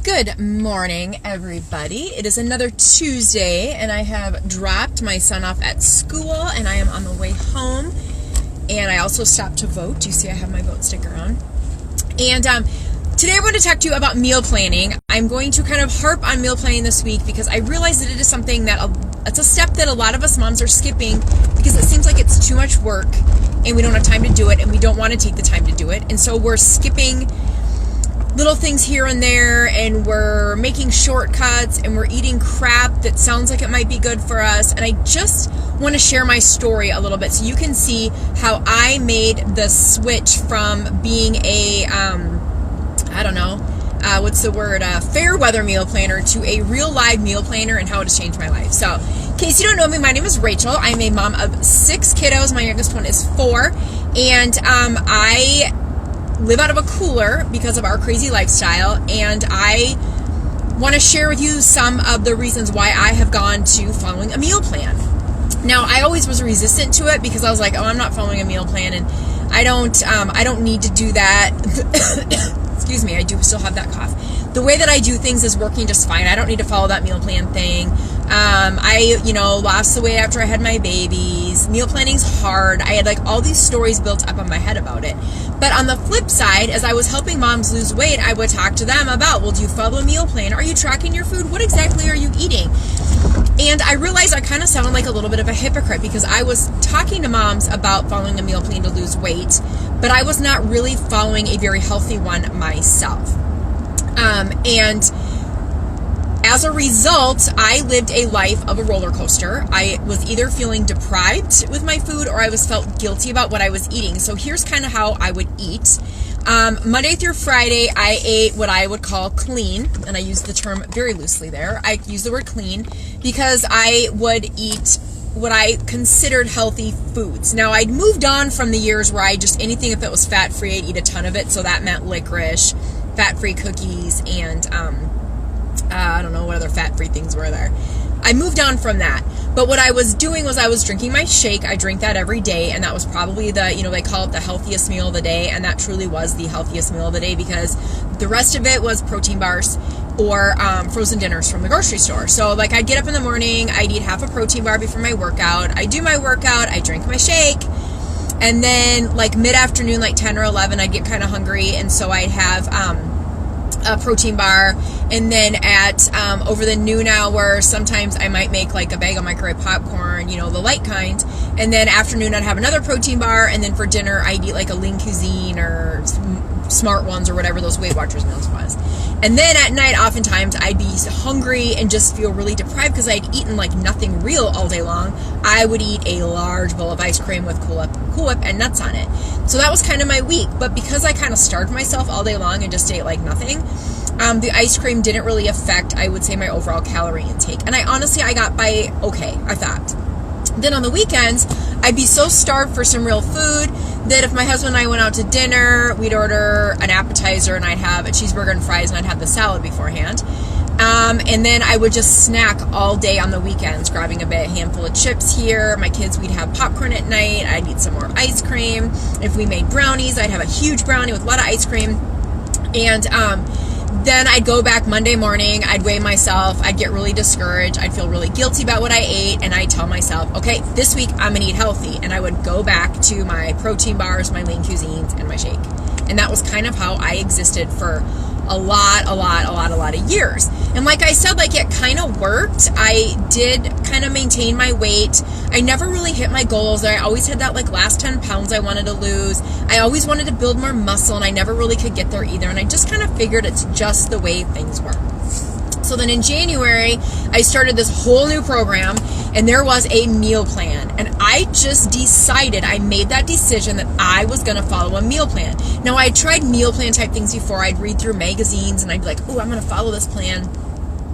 Good morning, everybody. It is another Tuesday, and I have dropped my son off at school, and I am on the way home. And I also stopped to vote. You see I have my vote sticker on. And today I want to talk to you about meal planning. I'm going to kind of harp on meal planning this week because I realize that it is something that it's a step that a lot of us moms are skipping because it seems like it's too much work, and we don't have time to do it, and we don't want to take the time to do it. And so we're skipping little things here and there, and we're making shortcuts, and we're eating crap that sounds like it might be good for us. And I just want to share my story a little bit so you can see how I made the switch from being a fair weather meal planner to a real live meal planner, and how it has changed my life. So in case you don't know me, my name is Rachel. I'm a mom of 6 kiddos. My youngest one is 4, and I live out of a cooler because of our crazy lifestyle, and I want to share with you some of the reasons why I have gone to following a meal plan. Now, I always was resistant to it because I was like, oh, I'm not following a meal plan, and I don't need to do that. Excuse me, I do still have that cough. The way that I do things is working just fine. I don't need to follow that meal plan thing. I lost the weight after I had my babies. Meal planning's hard. I had all these stories built up on my head about it. But on the flip side, as I was helping moms lose weight, I would talk to them about, well, do you follow a meal plan? Are you tracking your food? What exactly are you eating? And I realized I kind of sounded like a little bit of a hypocrite because I was talking to moms about following a meal plan to lose weight, but I was not really following a very healthy one myself. And as a result, I lived a life of a roller coaster. I was either feeling deprived with my food or I felt guilty about what I was eating. So here's kind of how I would eat. Monday through Friday, I ate what I would call clean, and I use the term very loosely there. I use the word clean because I would eat what I considered healthy foods. Now, I'd moved on from the years where anything if it was fat-free, I'd eat a ton of it. So that meant licorice, fat-free cookies, and I don't know what other fat-free things were there. I moved on from that. But what I was doing was I was drinking my shake. I drink that every day, and that was probably they call it the healthiest meal of the day, and that truly was the healthiest meal of the day because the rest of it was protein bars or frozen dinners from the grocery store. So I'd get up in the morning, I'd eat half a protein bar before my workout, I do my workout, I drink my shake, and then mid-afternoon, 10 or 11, I'd get kind of hungry, and so I'd have a protein bar, and then at over the noon hour, sometimes I might make a bag of microwave popcorn, the light kind, and then afternoon I'd have another protein bar, and then for dinner I'd eat a Lean Cuisine or Smart Ones or whatever those Weight Watchers meals was. And then at night, oftentimes I'd be hungry and just feel really deprived because I'd eaten nothing real all day long. I would eat a large bowl of ice cream with Cool Whip and nuts on it. So that was kind of my week. But because I kind of starved myself all day long and just ate nothing, the ice cream didn't really affect, I would say, my overall calorie intake. And I got by okay, I thought. Then on the weekends, I'd be so starved for some real food that if my husband and I went out to dinner, we'd order an appetizer, and I'd have a cheeseburger and fries, and I'd have the salad beforehand. And then I would just snack all day on the weekends, grabbing a handful of chips here. My kids, we'd have popcorn at night. I'd eat some more ice cream. If we made brownies, I'd have a huge brownie with a lot of ice cream. And then I'd go back Monday morning, I'd weigh myself, I'd get really discouraged, I'd feel really guilty about what I ate, and I'd tell myself, okay, this week I'm going to eat healthy, and I would go back to my protein bars, my Lean Cuisines, and my shake. And that was kind of how I existed for a lot of years. And like I said, it kind of worked. I did kind of maintain my weight. I never really hit my goals. I always had that last 10 pounds I wanted to lose. I always wanted to build more muscle, and I never really could get there either. And I just kind of figured it's just the way things work. So then in January, I started this whole new program, and there was a meal plan. And I just decided, I made that decision that I was going to follow a meal plan. Now, I had tried meal plan type things before. I'd read through magazines, and I'd be like, oh, I'm going to follow this plan.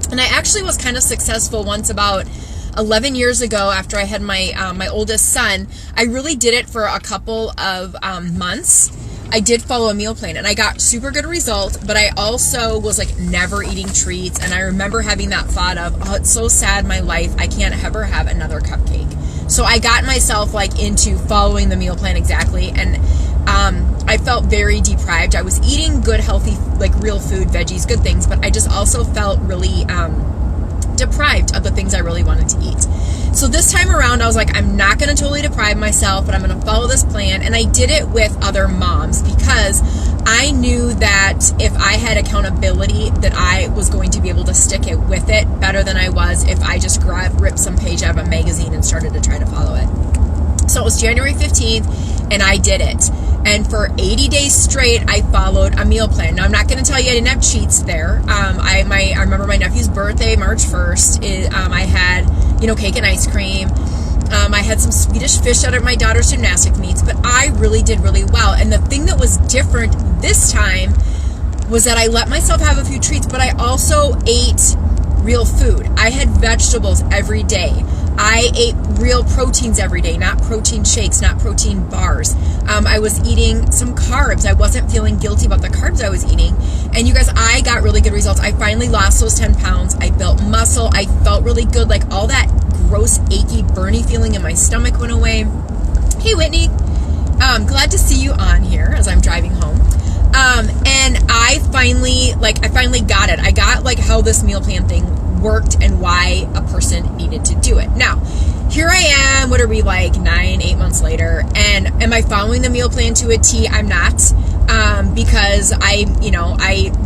And I actually was kind of successful once about 11 years ago after I had my oldest son. I really did it for a couple of months. I did follow a meal plan, and I got super good results, but I also was never eating treats. And I remember having that thought of, oh, it's so sad, my life, I can't ever have another cupcake. So I got myself into following the meal plan exactly. And I felt very deprived. I was eating good, healthy, like real food, veggies, good things, but I just also felt really deprived of the things I really wanted to eat. So this time around, I was like, I'm not going to totally deprive myself, but I'm going to follow this plan. And I did it with other moms because I knew that if I had accountability, that I was going to be able to stick it with it better than I was if I just ripped some page out of a magazine and started to try to follow it. So it was January 15th, and I did it. And for 80 days straight, I followed a meal plan. Now, I'm not going to tell you I didn't have cheats there. I remember my nephew's birthday, March 1st. I had, cake and ice cream. I had some Swedish fish out of my daughter's gymnastic meets, but I really did really well. And the thing that was different this time was that I let myself have a few treats, but I also ate real food. I had vegetables every day. I ate real proteins every day, not protein shakes, not protein bars. I was eating some carbs. I wasn't feeling guilty about the carbs I was eating. And you guys, I got really good results. I finally lost those 10 pounds. I built muscle. I felt really good. Like all that gross, achy, burny feeling in my stomach went away. Hey, Whitney. Glad to see you on here as I'm driving home. And I finally got it. I got like how this meal plan thing worked and why a person needed to do it. Now, here I am, what are we, like 8 months later, and am I following the meal plan to a T? I'm not, because I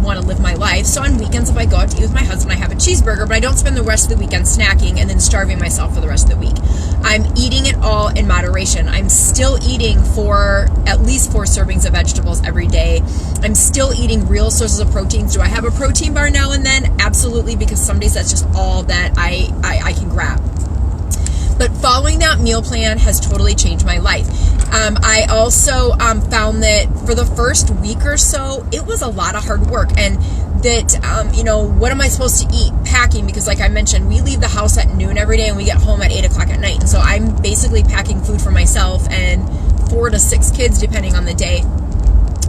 want to live my life. So on weekends, if I go out to eat with my husband, I have a cheeseburger, but I don't spend the rest of the weekend snacking and then starving myself for the rest of the week. I'm eating it all in moderation. I'm still eating at least 4 servings of vegetables every day. I'm still eating real sources of proteins. Do I have a protein bar now and then? Absolutely, because some days that's just all that I can grab. But following that meal plan has totally changed my life. I also found that for the first week or so, it was a lot of hard work. And that, what am I supposed to eat? Packing, because like I mentioned, we leave the house at noon every day and we get home at 8 o'clock at night. And so I'm basically packing food for myself and 4 to 6 kids, depending on the day.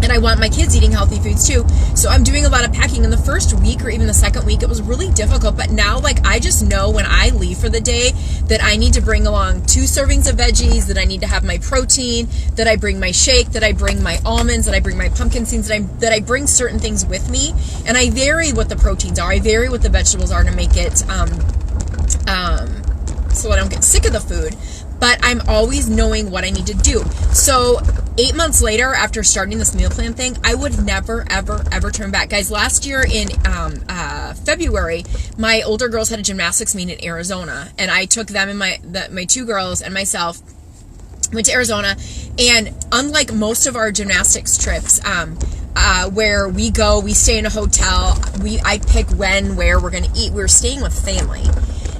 And I want my kids eating healthy foods too. So I'm doing a lot of packing. In the first week or even the second week, it was really difficult. But now, I just know when I leave for the day that I need to bring along 2 servings of veggies, that I need to have my protein, that I bring my shake, that I bring my almonds, that I bring my pumpkin seeds, that I bring certain things with me. And I vary what the proteins are. I vary what the vegetables are to make it so I don't get sick of the food. But I'm always knowing what I need to do. So 8 months later, after starting this meal plan thing, I would never, ever, ever turn back. Guys, last year in February, my older girls had a gymnastics meet in Arizona. And I took them and my 2 girls and myself went to Arizona. And unlike most of our gymnastics trips, where we go, we stay in a hotel, I pick when, where we're going to eat. We were staying with family.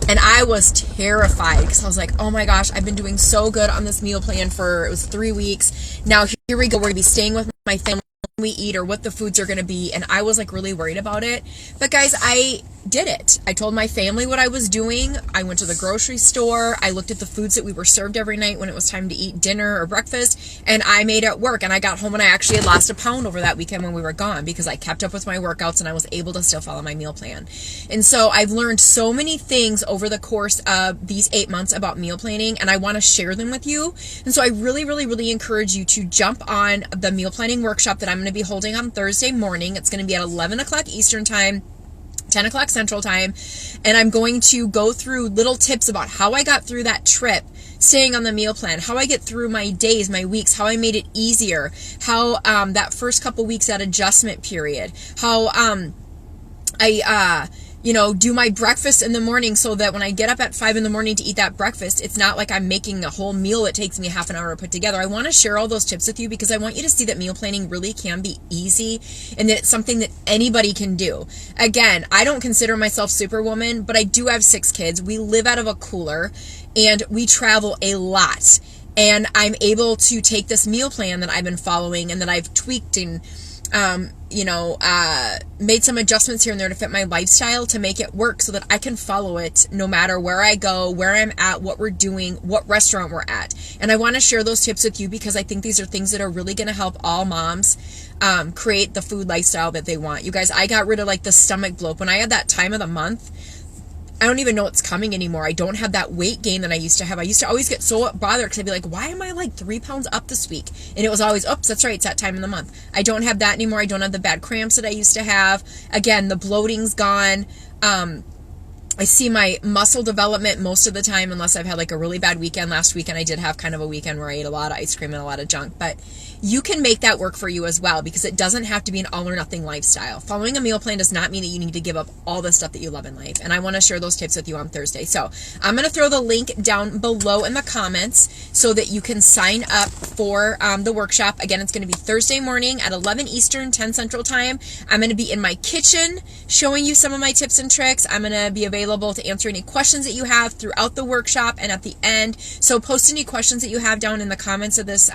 And I was terrified because I was like, oh my gosh, I've been doing so good on this meal plan it was 3 weeks. Now here we go. We're going to be staying with my family when we eat or what the foods are going to be. And I was really worried about it. But guys, I did it. I told my family what I was doing. I went to the grocery store. I looked at the foods that we were served every night when it was time to eat dinner or breakfast. And I made it work. And I got home and I actually had lost 1 pound over that weekend when we were gone because I kept up with my workouts and I was able to still follow my meal plan. And so I've learned so many things over the course of these 8 months about meal planning, and I want to share them with you. And so I really, really, really encourage you to jump on the meal planning workshop that I'm going to be holding on Thursday morning. It's going to be at 11 o'clock Eastern time, 10 o'clock Central time, and I'm going to go through little tips about how I got through that trip, staying on the meal plan, how I get through my days, my weeks, how I made it easier, how that first couple weeks, that adjustment period, how I do my breakfast in the morning so that when I get up at 5 in the morning to eat that breakfast, it's not like I'm making a whole meal that takes me half an hour to put together. I want to share all those tips with you because I want you to see that meal planning really can be easy and that it's something that anybody can do. Again, I don't consider myself Superwoman, but I do have 6 kids. We live out of a cooler and we travel a lot. And I'm able to take this meal plan that I've been following and that I've tweaked and made some adjustments here and there to fit my lifestyle to make it work so that I can follow it no matter where I go, where I'm at, what we're doing, what restaurant we're at. And I want to share those tips with you because I think these are things that are really going to help all moms create the food lifestyle that they want. You guys, I got rid of the stomach bloat. When I had that time of the month, I don't even know what's coming anymore. I don't have that weight gain that I used to have. I used to always get so bothered because I'd be like, why am I like 3 pounds up this week? And it was always, oops, that's right, it's that time in the month. I don't have that anymore. I don't have the bad cramps that I used to have. Again, the bloating's gone. I see my muscle development most of the time, unless I've had like a really bad weekend. Last weekend I did have kind of a weekend where I ate a lot of ice cream and a lot of junk, but you can make that work for you as well, because it doesn't have to be an all or nothing lifestyle. Following a meal plan does not mean that you need to give up all the stuff that you love in life. And I want to share those tips with you on Thursday. So I'm going to throw the link down below in the comments so that you can sign up for the workshop. Again, it's going to be Thursday morning at 11 Eastern, 10 Central Time. I'm going to be in my kitchen showing you some of my tips and tricks. I'm going to be available to answer any questions that you have throughout the workshop and at the end. So post any questions that you have down in the comments of this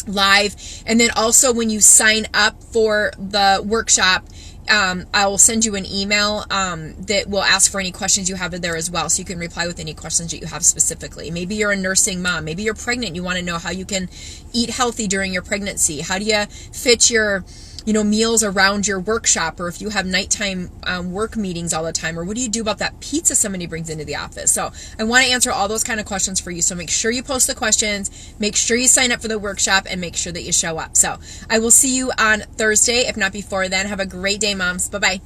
live. And then also when you sign up for the workshop, I will send you an email that will ask for any questions you have there as well, so you can reply with any questions that you have specifically. Maybe you're a nursing mom. Maybe you're pregnant. You want to know how you can eat healthy during your pregnancy. How do you fit your meals around your workshop, or if you have nighttime work meetings all the time, or what do you do about that pizza somebody brings into the office? So I want to answer all those kind of questions for you. So make sure you post the questions, make sure you sign up for the workshop, and make sure that you show up. So I will see you on Thursday, if not before then. Have a great day, moms. Bye-bye.